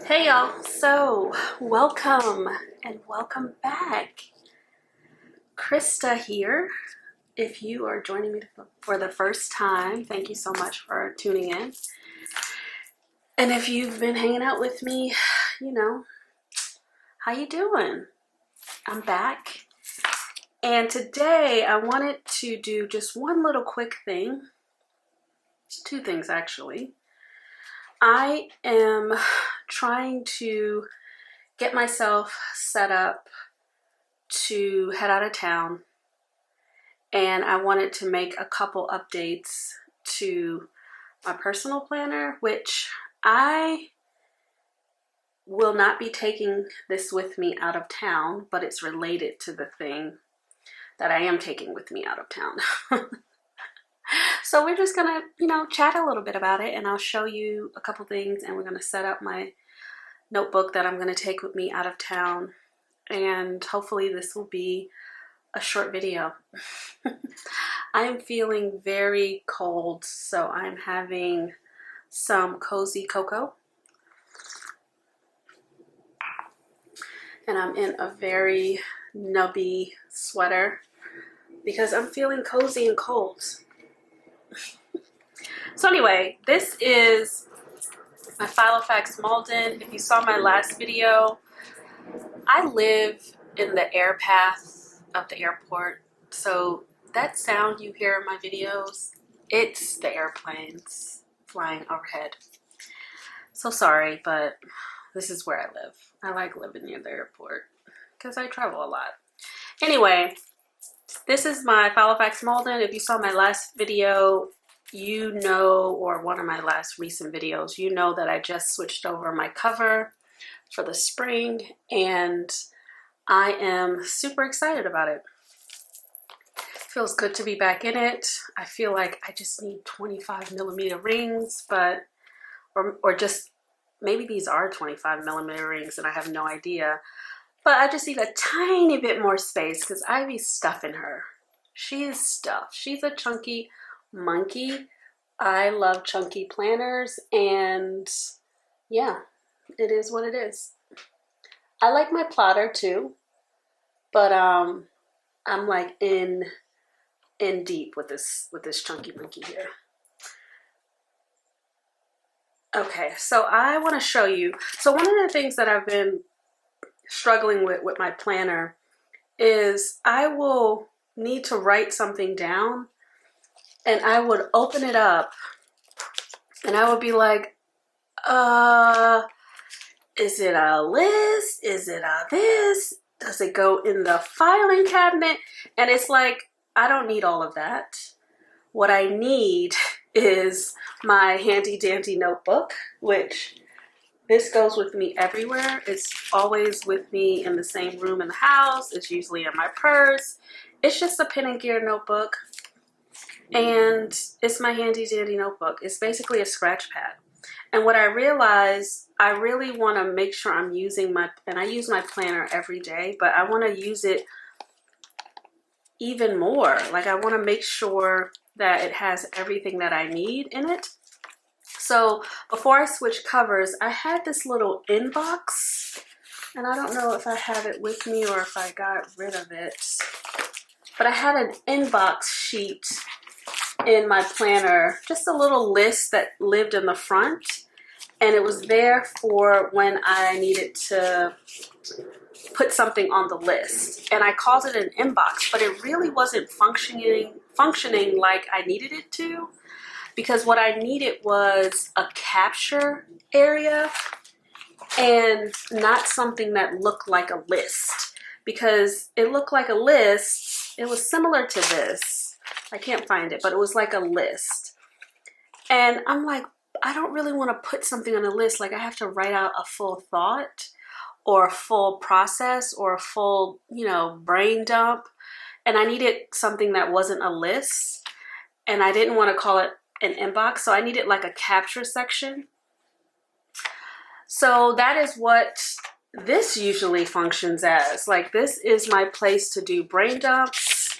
Hey y'all, so welcome and welcome back. Krista here. If you are joining me for the first time, thank you so much for tuning in. And if you've been hanging out with me, how you doing? I'm back. And today I wanted to do just one little quick thing. Two things actually. I am trying to get myself set up to head out of town, and I wanted to make a couple updates to my personal planner, which I will not be taking this with me out of town, but it's related to the thing that I am taking with me out of town. So we're just gonna, chat a little bit about it, and I'll show you a couple things, and we're gonna set up my notebook that I'm gonna take with me out of town, and hopefully this will be a short video. I am feeling very cold, so I'm having some cozy cocoa, and I'm in a very nubby sweater because I'm feeling cozy and cold. So anyway, this is my Filofax Malden. If you saw my last video, I live in the air path of the airport. So that sound you hear in my videos, it's the airplanes flying overhead. So sorry, but this is where I live. I like living near the airport because I travel a lot. Anyway, this is my Filofax Malden. If you saw my last video, or one of my last recent videos, that I just switched over my cover for the spring, and I am super excited about it. Feels good to be back in it. I feel like I just need 25mm rings, or just maybe these are 25mm rings and I have no idea. But I just need a tiny bit more space because I be stuffing her. She is stuffed. She's a chunky monkey. I love chunky planners, and yeah, it is what it is. I like my plotter too, but I'm like in deep with this chunky monkey here. Okay, so I want to show you. So one of the things that I've been struggling with my planner is I will need to write something down, and I would open it up and I would be like, is it a list? Is it a this? Does it go in the filing cabinet? And it's like, I don't need all of that. What I need is my handy dandy notebook, which this goes with me everywhere. It's always with me in the same room in the house. It's usually in my purse. It's just a pen and gear notebook. And it's my handy dandy notebook. It's basically a scratch pad. And what I realized, I really want to make sure I'm using and I use my planner every day, but I want to use it even more. Like, I want to make sure that it has everything that I need in it. So before I switch covers, I had this little inbox, and I don't know if I have it with me or if I got rid of it, but I had an inbox sheet in my planner, just a little list that lived in the front, and it was there for when I needed to put something on the list, and I called it an inbox, but it really wasn't functioning like I needed it to, because what I needed was a capture area and not something that looked like a list, because it looked like a list. It was similar to this. I can't find it, but it was like a list. And I'm like, I don't really want to put something on a list. Like, I have to write out a full thought or a full process or a full, brain dump. And I needed something that wasn't a list. And I didn't want to call it an inbox. So I needed like a capture section. So that is what this usually functions as. Like, this is my place to do brain dumps,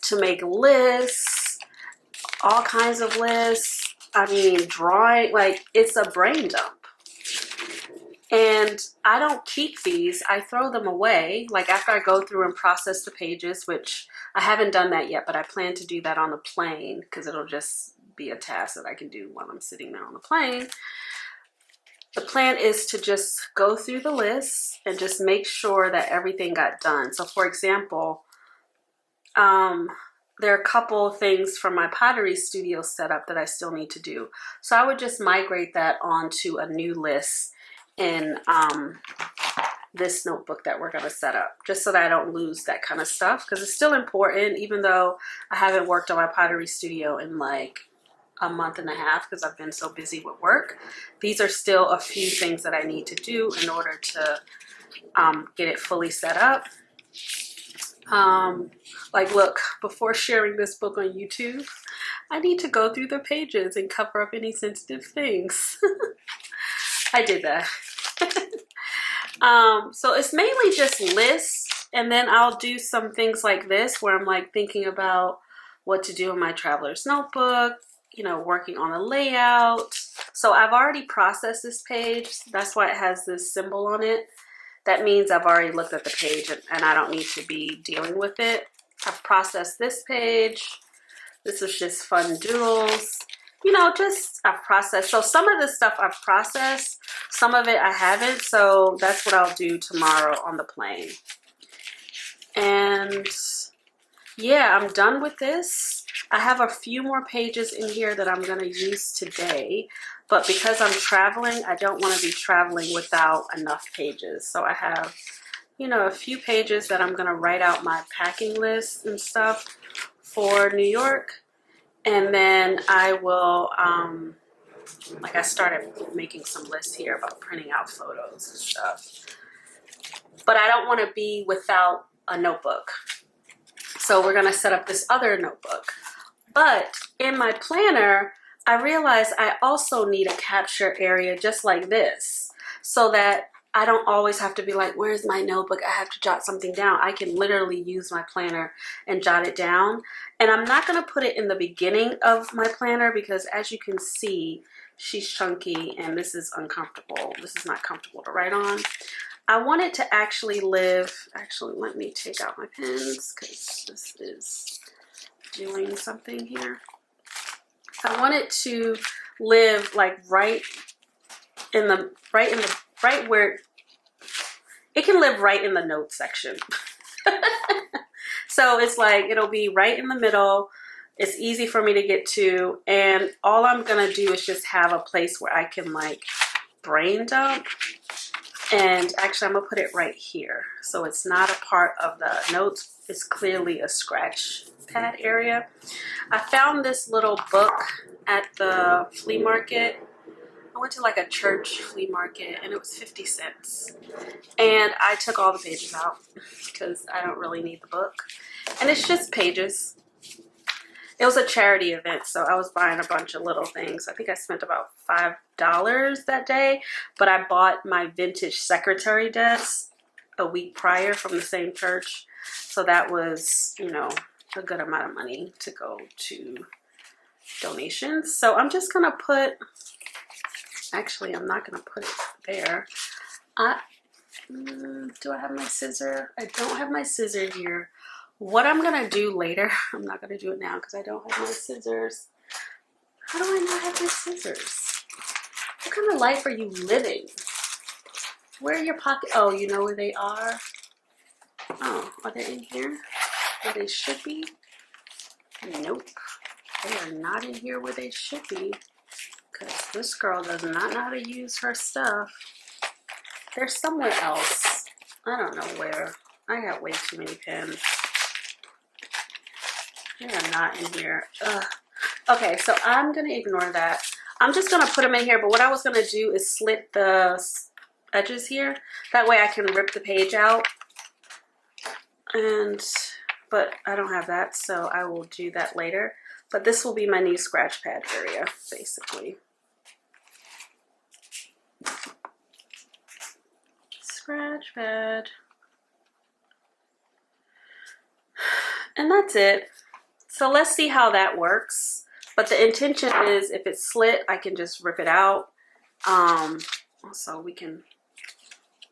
to make lists, all kinds of lists. I mean, drawing, like, it's a brain dump. And I don't keep these. I throw them away. Like after I go through and process the pages, which I haven't done that yet, but I plan to do that on the plane because it'll just be a task that I can do while I'm sitting there on the plane. The plan is to just go through the list and just make sure that everything got done. So for example, there are a couple things from my pottery studio setup that I still need to do. So I would just migrate that onto a new list in this notebook that we're going to set up, just so that I don't lose that kind of stuff, because it's still important, even though I haven't worked on my pottery studio in like a month and a half because I've been so busy with work. These are still a few things that I need to do in order to get it fully set up. Like look, before sharing this book on YouTube, I need to go through the pages and cover up any sensitive things. I did that. So it's mainly just lists, and then I'll do some things like this where I'm like thinking about what to do in my traveler's notebook, you know, working on a layout. So I've already processed this page. That's why it has this symbol on it. That means I've already looked at the page and I don't need to be dealing with it. I've processed this page. This is just fun doodles. You know, just I've processed. So some of this stuff I've processed, some of it I haven't. So that's what I'll do tomorrow on the plane. And yeah, I'm done with this. I have a few more pages in here that I'm going to use today. But because I'm traveling, I don't want to be traveling without enough pages. So I have, you know, a few pages that I'm going to write out my packing list and stuff for New York. And then I will, like I started making some lists here about printing out photos and stuff. But I don't want to be without a notebook. So we're going to set up this other notebook. But in my planner, I realized I also need a capture area just like this, so that I don't always have to be like, where's my notebook? I have to jot something down. I can literally use my planner and jot it down. And I'm not going to put it in the beginning of my planner because, as you can see, she's chunky and this is uncomfortable. This is not comfortable to write on. I want it to actually live. Actually, let me take out my pens because this is doing something here. I want it to live like right where it can live right in the notes section. So it's like it'll be right in the middle. It's easy for me to get to, and all I'm gonna do is just have a place where I can like brain dump. And actually I'm gonna put it right here, so it's not a part of the notes. It's clearly a scratch pad area. I found this little book at the flea market. I went to like a church flea market and it was 50 cents. And I took all the pages out because I don't really need the book. And it's just pages. It was a charity event, so I was buying a bunch of little things. I think I spent about $5 that day, but I bought my vintage secretary desk a week prior from the same church. So that was, you know, a good amount of money to go to donations. So I'm just gonna put, actually I'm not gonna put it there. Do I have my scissor? I don't have my scissor here. What I'm gonna do later, I'm not gonna do it now because I don't have my scissors. How do I not have my scissors? What kind of life are you living? Where are your pockets? Oh, you know where they are? Oh, are they in here? Where they should be? Nope. They are not in here where they should be. Because this girl does not know how to use her stuff. They're somewhere else. I don't know where. I got way too many pens. They are not in here. Ugh. Okay, so I'm going to ignore that. I'm just going to put them in here. But what I was going to do is slit the edges here. That way I can rip the page out. But I don't have that, so I will do that later. But this will be my new scratch pad area, basically. Scratch pad. And that's it. So let's see how that works. But the intention is if it's slit, I can just rip it out. So we can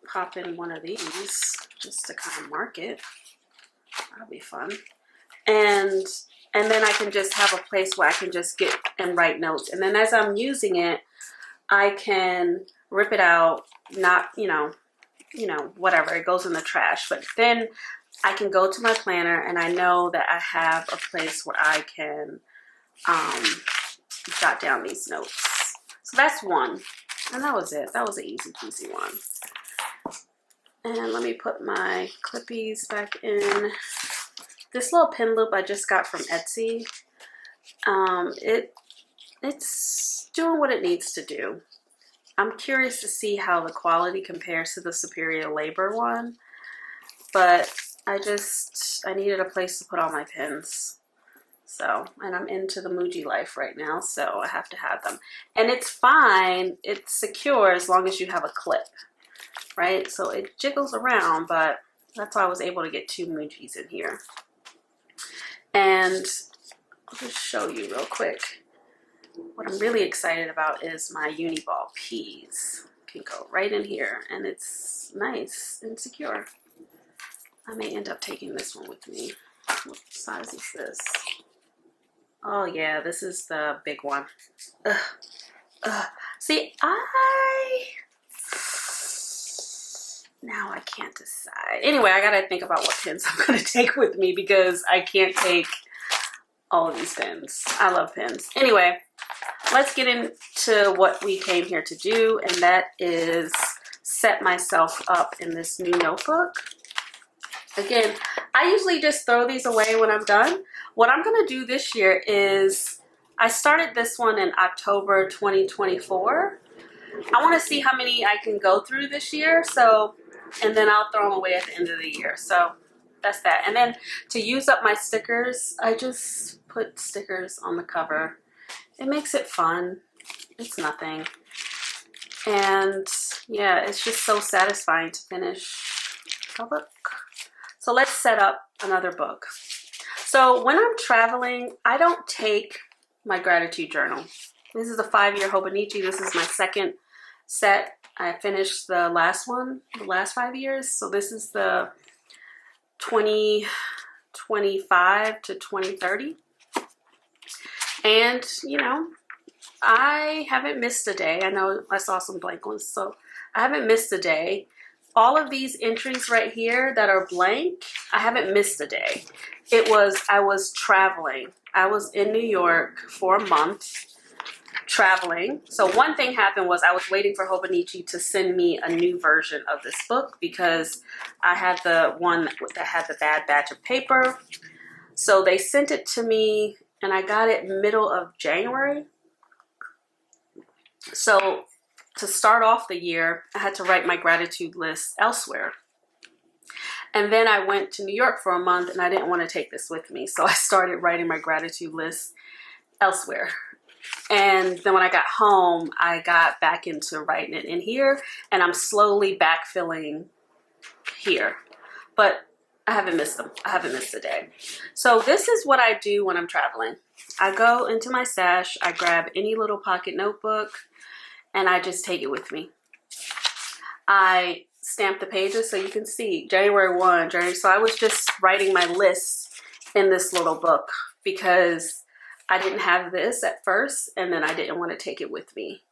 pop in one of these just to kind of mark it. That'll be fun. And then I can just have a place where I can just get and write notes. And then as I'm using it, I can rip it out, not, whatever, it goes in the trash. But then I can go to my planner and I know that I have a place where I can jot down these notes. So that's one. And that was it. That was an easy peasy one. And let me put my clippies back in. This little pin loop I just got from Etsy. It's doing what it needs to do. I'm curious to see how the quality compares to the Superior Labor one, but I needed a place to put all my pins. So, and I'm into the Muji life right now, so I have to have them. And it's fine, it's secure as long as you have a clip, right? So it jiggles around, but that's why I was able to get 2 Mujis in here. And I'll just show you real quick. What I'm really excited about is my Uniball Peas. Can go right in here, and it's nice and secure. I may end up taking this one with me. What size is this? Oh yeah, this is the big one. See, now I can't decide. Anyway, I gotta think about what pins I'm gonna take with me because I can't take all of these pins. I love pins. Anyway, let's get into what we came here to do, and that is set myself up in this new notebook. Again, I usually just throw these away when I'm done. What I'm gonna do this year is, I started this one in October 2024. I wanna see how many I can go through this year, and then I'll throw them away at the end of the year. So that's that. And then to use up my stickers, I just put stickers on the cover. It makes it fun. It's nothing. And yeah, it's just so satisfying to finish a book. So let's set up another book. So when I'm traveling, I don't take my gratitude journal. This is a 5-year Hobonichi. This is my second set. I finished the last one, the last 5 years. So this is the 2025 to 2030. And, I haven't missed a day. I know I saw some blank ones, so I haven't missed a day. All of these entries right here that are blank, I haven't missed a day. I was traveling. I was in New York for a month traveling. So one thing happened was I was waiting for Hobonichi to send me a new version of this book because I had the one that had the bad batch of paper. So they sent it to me and I got it middle of January. So to start off the year, I had to write my gratitude list elsewhere. And then I went to New York for a month and I didn't want to take this with me. So I started writing my gratitude list elsewhere. And then when I got home, I got back into writing it in here, and I'm slowly backfilling here. But I haven't missed them. I haven't missed a day. So this is what I do when I'm traveling. I go into my stash, I grab any little pocket notebook, and I just take it with me. I stamp the pages so you can see January 1, January. So I was just writing my list in this little book because I didn't have this at first, and then I didn't want to take it with me.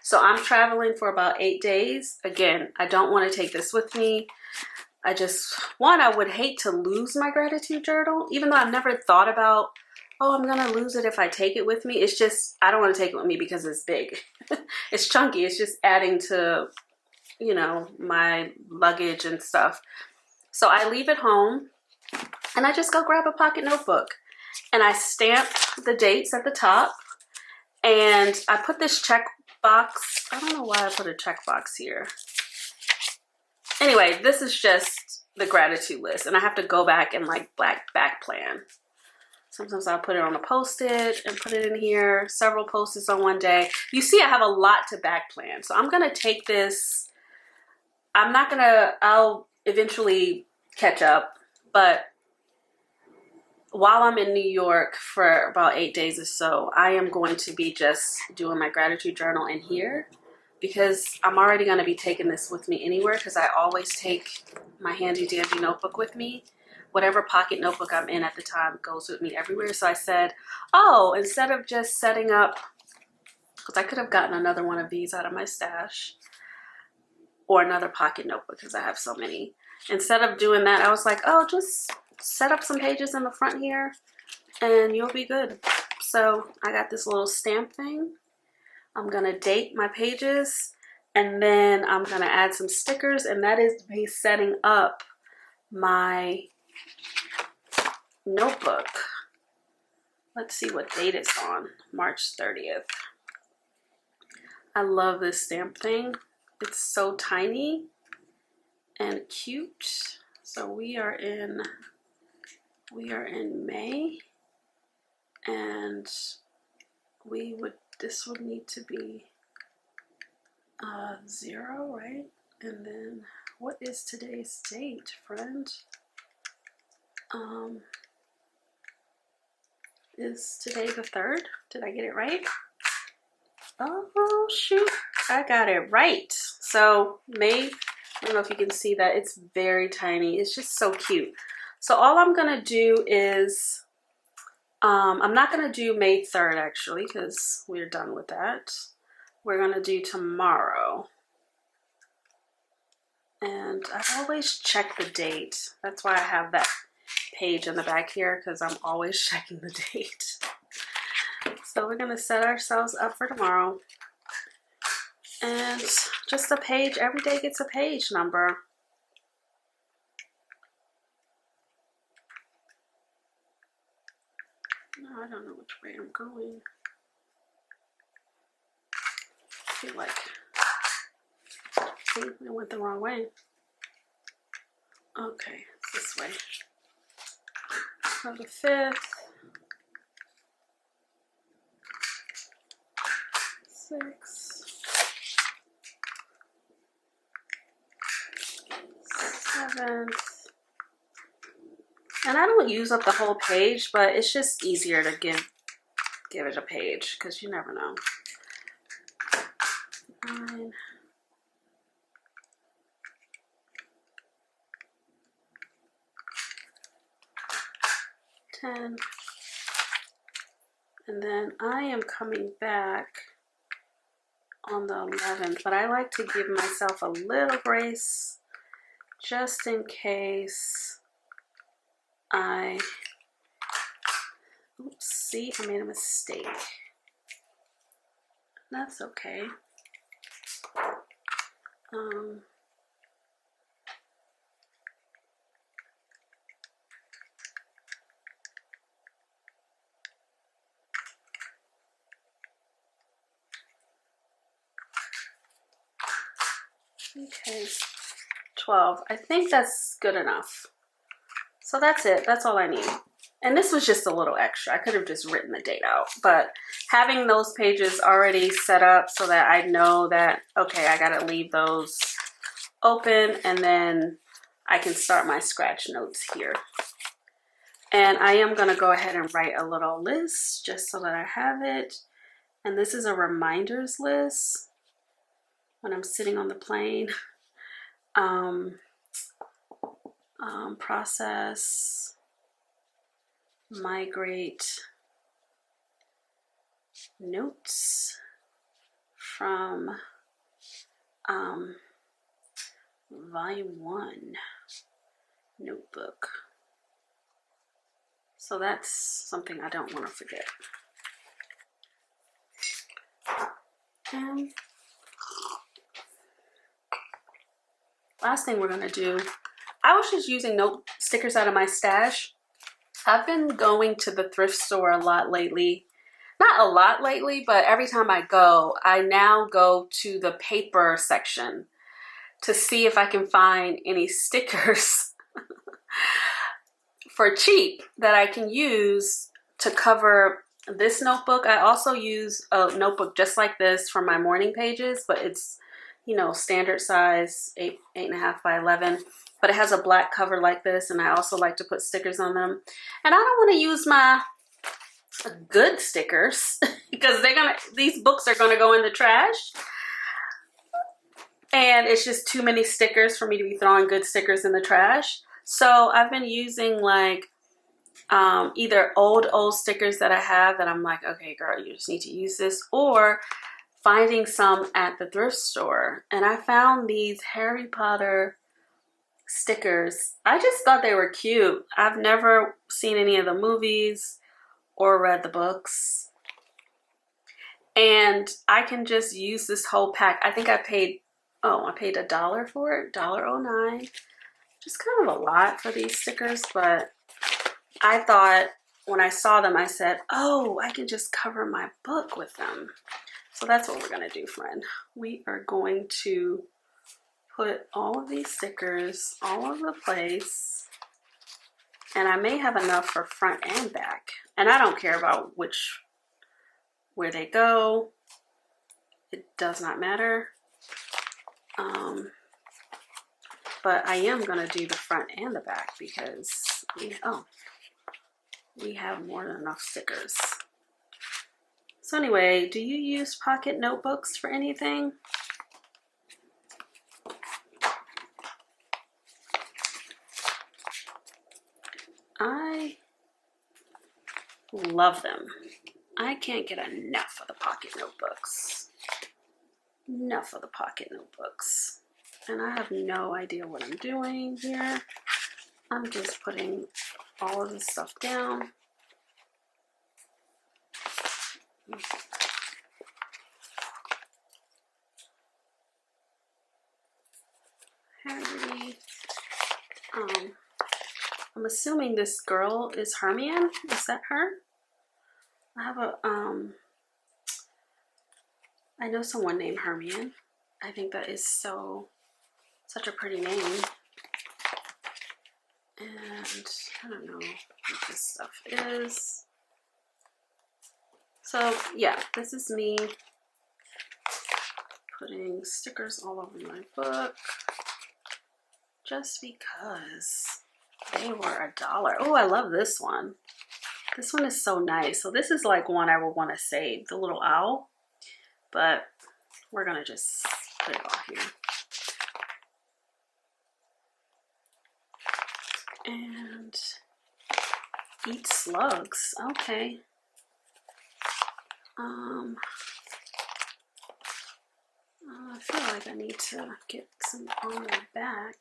So I'm traveling for about 8 days. Again, I don't want to take this with me. I would hate to lose my gratitude journal, even though I've never thought about, oh, I'm going to lose it if I take it with me. It's just, I don't want to take it with me because it's big. It's chunky. It's just adding to, my luggage and stuff. So I leave it home and I just go grab a pocket notebook. And I stamp the dates at the top, and I put this check box. I don't know why I put a check box here. Anyway, this is just the gratitude list, and I have to go back and back plan. Sometimes I'll put it on a Post-it and put it in here, several Post-its on one day. You see, I have a lot to back plan. So I'm going to take this. I'll eventually catch up, but while I'm in New York for about 8 days or so, I am going to be just doing my gratitude journal in here because I'm already going to be taking this with me anywhere, because I always take my handy dandy notebook with me. Whatever pocket notebook I'm in at the time goes with me everywhere. So I said, oh, instead of just setting up, because I could have gotten another one of these out of my stash, or another pocket notebook because I have so many. Instead of doing that, I was like, oh, just set up some pages in the front here and you'll be good. So I got this little stamp thing. I'm gonna date my pages, and then I'm gonna add some stickers, and that is me setting up my notebook. Let's see what date it's on. March 30th. I love this stamp thing. It's so tiny and cute. So we are in May, and this would need to be 0, right? And then what is today's date, friend? Is today the 3rd? Did I get it right? Oh shoot, I got it right. So May, I don't know if you can see that, it's very tiny. It's just so cute. So all I'm gonna do is, I'm not gonna do May 3rd actually, because we're done with that. We're gonna do tomorrow. And I always check the date. That's why I have that page in the back here, because I'm always checking the date. So we're gonna set ourselves up for tomorrow. And just a page, every day gets a page number. No, I don't know which way I'm going. I feel like I went the wrong way. Okay, it's this way. So the 5th, 6th, 7th, and I don't use up the whole page, but it's just easier to give it a page, because you never know. 9, 10, and then I am coming back on the 11th, but I like to give myself a little grace just in case oops, see, I made a mistake. That's okay. Okay, 12. I think that's good enough. So that's it. That's all I need. And this was just a little extra. I could have just written the date out, but having those pages already set up so that I know that, okay, I gotta leave those open, and then I can start my scratch notes here. And I am gonna go ahead and write a little list just so that I have it. And this is a reminders list when I'm sitting on the plane. Process, migrate, notes from volume 1 notebook. So that's something I don't want to forget. And last thing we're gonna do, I was just using note stickers out of my stash. I've been going to the thrift store a lot lately. Not a lot lately, but every time I go, I now go to the paper section to see if I can find any stickers for cheap that I can use to cover this notebook. I also use a notebook just like this for my morning pages, but it's, you know, standard size, 8.5 by 11. But it has a black cover like this, and I also like to put stickers on them. And I don't want to use my good stickers because these books are gonna go in the trash. and it's just too many stickers for me to be throwing good stickers in the trash. So I've been using like either old stickers that I have that I'm like, okay, girl, you just need to use this, or finding some at the thrift store. And I found these Harry Potter stickers. I just thought they were cute. I've never seen any of the movies or read the books. And I can just use this whole pack. I think I paid $1 for it, $1.09. Just kind of a lot for these stickers, but I thought when I saw them, I said, oh, I can just cover my book with them. So that's what we're gonna do, friend. We are going to put all of these stickers all over the place. And I may have enough for front and back. And I don't care about where they go. It does not matter. But I am gonna do the front and the back because we have more than enough stickers. So anyway, do you use pocket notebooks for anything? I love them. I can't get enough of the pocket notebooks. Enough of the pocket notebooks. And I have no idea what I'm doing here. I'm just putting all of this stuff down. Harry. I'm assuming this girl is Hermione. Is that her? I have I know someone named Hermione. I think that is such a pretty name. And I don't know what this stuff is. So yeah, this is me putting stickers all over my book just because they were $1. Oh, I love this one. This one is so nice. So this is like one I would want to save, the little owl, but we're gonna just put it all here. And eat slugs. Okay. I feel like I need to get some on my back.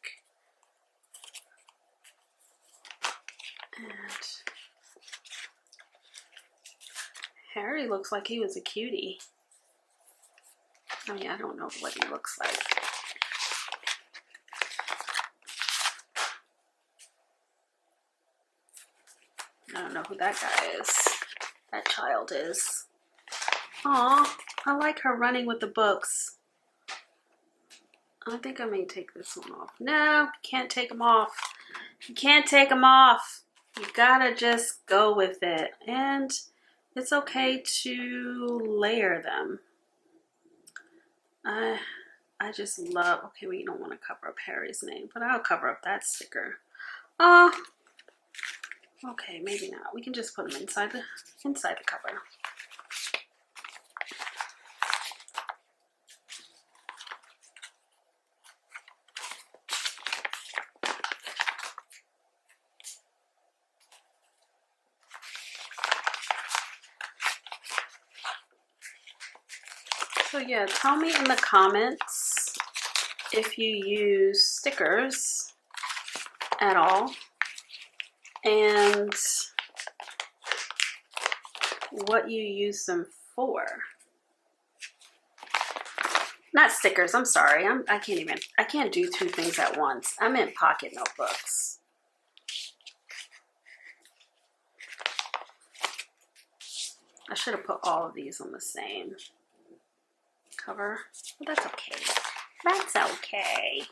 And Harry looks like he was a cutie. I mean, I don't know what he looks like. I don't know who that guy is. That child is. Aw, I like her running with the books. I think I may take this one off. No, can't take them off. You can't take them off. You gotta just go with it. And it's okay to layer them. I just love, okay, we don't want to cover up Harry's name, but I'll cover up that sticker. Okay, maybe not. We can just put them inside the cover. So yeah, tell me in the comments if you use stickers at all and what you use them for. Not stickers, I'm sorry. I can't do two things at once. I meant pocket notebooks. I should have put all of these on the same cover, but that's okay. That's okay.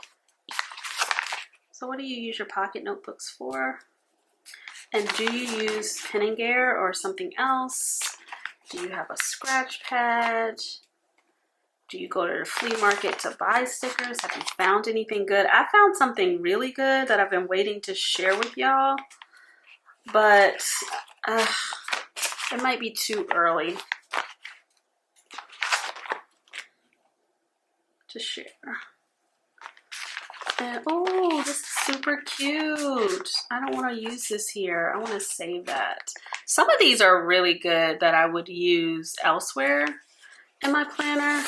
So what do you use your pocket notebooks for? And do you use pen and gear or something else? Do you have a scratch pad? Do you go to the flea market to buy stickers? Have you found anything good? I found something really good that I've been waiting to share with y'all, but it might be too early to share. And oh, this is super cute. I don't want to use this here. I want to save that. Some of these are really good that I would use elsewhere in my planner.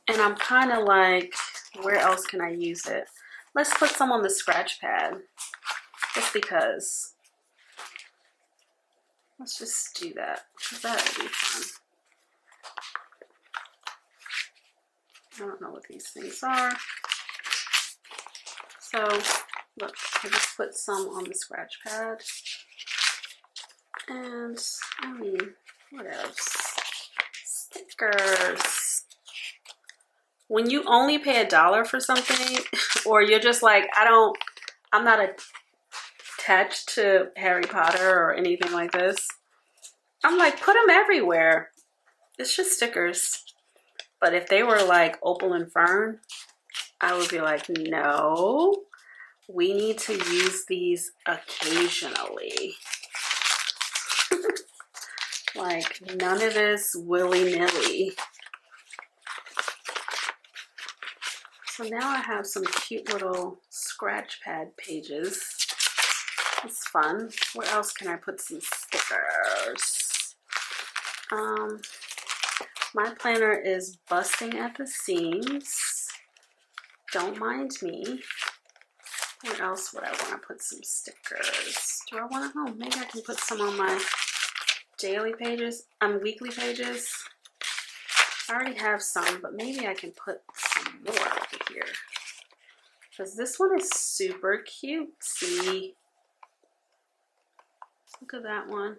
And I'm kind of like, where else can I use it? Let's put some on the scratch pad. Just because. Let's just do that. That would be fun. I don't know what these things are. So, look, I just put some on the scratch pad. And, I mean, what else? Stickers. When you only pay $1 for something, or you're just like, I'm not attached to Harry Potter or anything like this. I'm like, put them everywhere. It's just stickers. But if they were like Opal and Fern, I would be like, no, we need to use these occasionally. Like, none of this willy-nilly. So now I have some cute little scratch pad pages. It's fun. Where else can I put some stickers? My planner is busting at the seams. Don't mind me. Where else would I want to put some stickers? Do I want to? Oh, maybe I can put some on my daily pages. Weekly pages. I already have some, but maybe I can put some more over here. Because this one is super cutesy. Look at that one.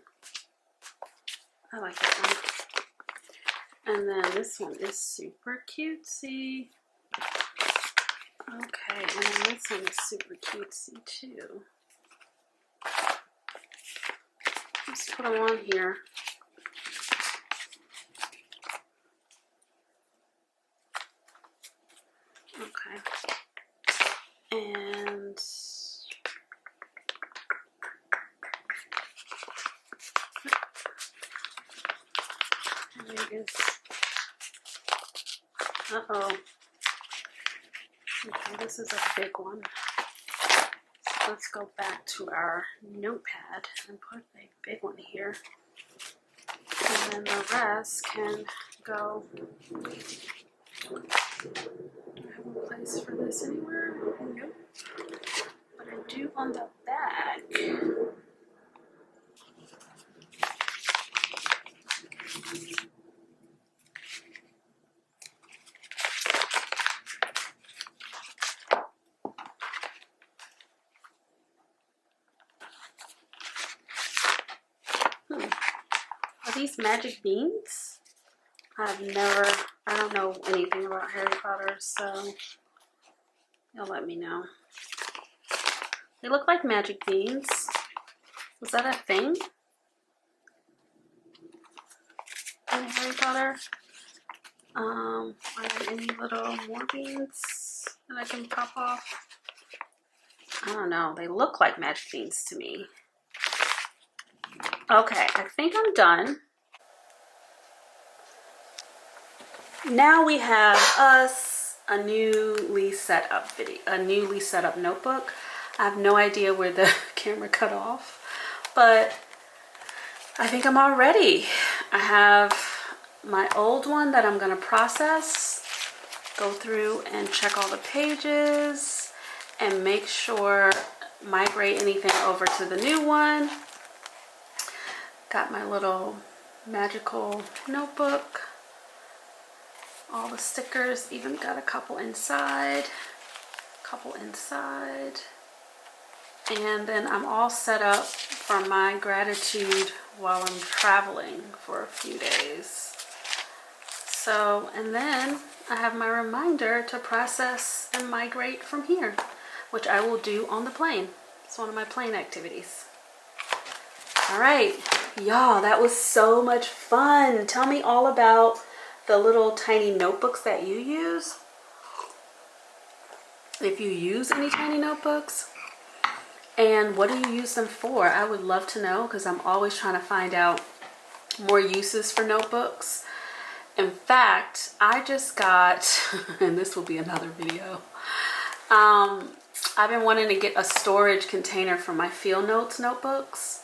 I like that one. And then this one is super cutesy. Okay, and then this one is super cutesy too. Let's put them on here. Okay. And there is. Uh-oh. Okay, this is a big one. So let's go back to our notepad and put a big one here. And then the rest can go. Do I have a place for this anywhere? Nope. But I do on the back. Are these magic beans? I don't know anything about Harry Potter, so you'll let me know. They look like magic beans. Was that a thing in Harry Potter? Are there any little more beans that I can pop off? I don't know. They look like magic beans to me. Okay, I think I'm done. Now we have us a newly set up notebook. I have no idea where the camera cut off, but I think I'm all ready. I have my old one that I'm gonna process, go through and check all the pages and make sure, migrate anything over to the new one. Got my little magical notebook. All the stickers, even got a couple inside. And then I'm all set up for my gratitude while I'm traveling for a few days. So, and then I have my reminder to process and migrate from here, which I will do on the plane. It's one of my plane activities. All right, y'all, that was so much fun. Tell me all about the little tiny notebooks that you use. If you use any tiny notebooks, and what do you use them for? I would love to know, because I'm always trying to find out more uses for notebooks. In fact, I just got, and this will be another video, I've been wanting to get a storage container for my field notes notebooks.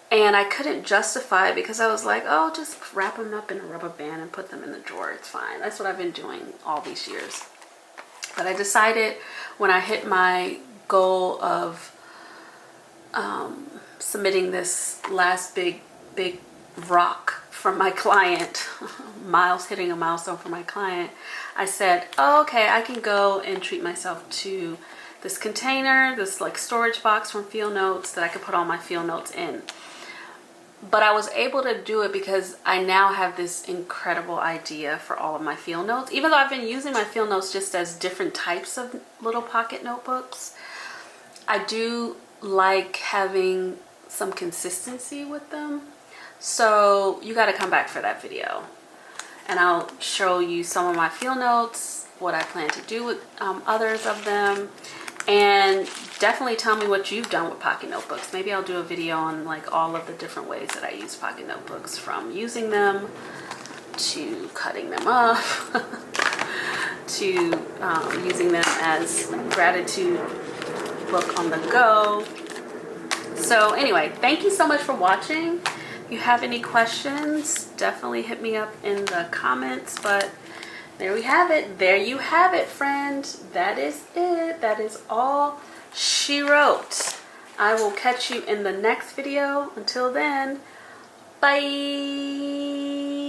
And I couldn't justify it because I was like, oh, just wrap them up in a rubber band and put them in the drawer. It's fine. That's what I've been doing all these years. But I decided when I hit my goal of submitting this last big rock from my client, hitting a milestone for my client, I said, oh, okay, I can go and treat myself to this container, this like storage box from Field Notes that I could put all my Field Notes in. But I was able to do it because I now have this incredible idea for all of my Field Notes. Even though I've been using my Field Notes just as different types of little pocket notebooks, I do like having some consistency with them. So you got to come back for that video. And I'll show you some of my Field Notes, what I plan to do with others of them. And definitely tell me what you've done with pocket notebooks. Maybe I'll do a video on like all of the different ways that I use pocket notebooks, from using them to cutting them up to using them as gratitude book on the go. So anyway, thank you so much for watching. If you have any questions, definitely hit me up in the comments. But there we have it. There you have it, friend. That is it. That is all she wrote. I will catch you in the next video. Until then, bye.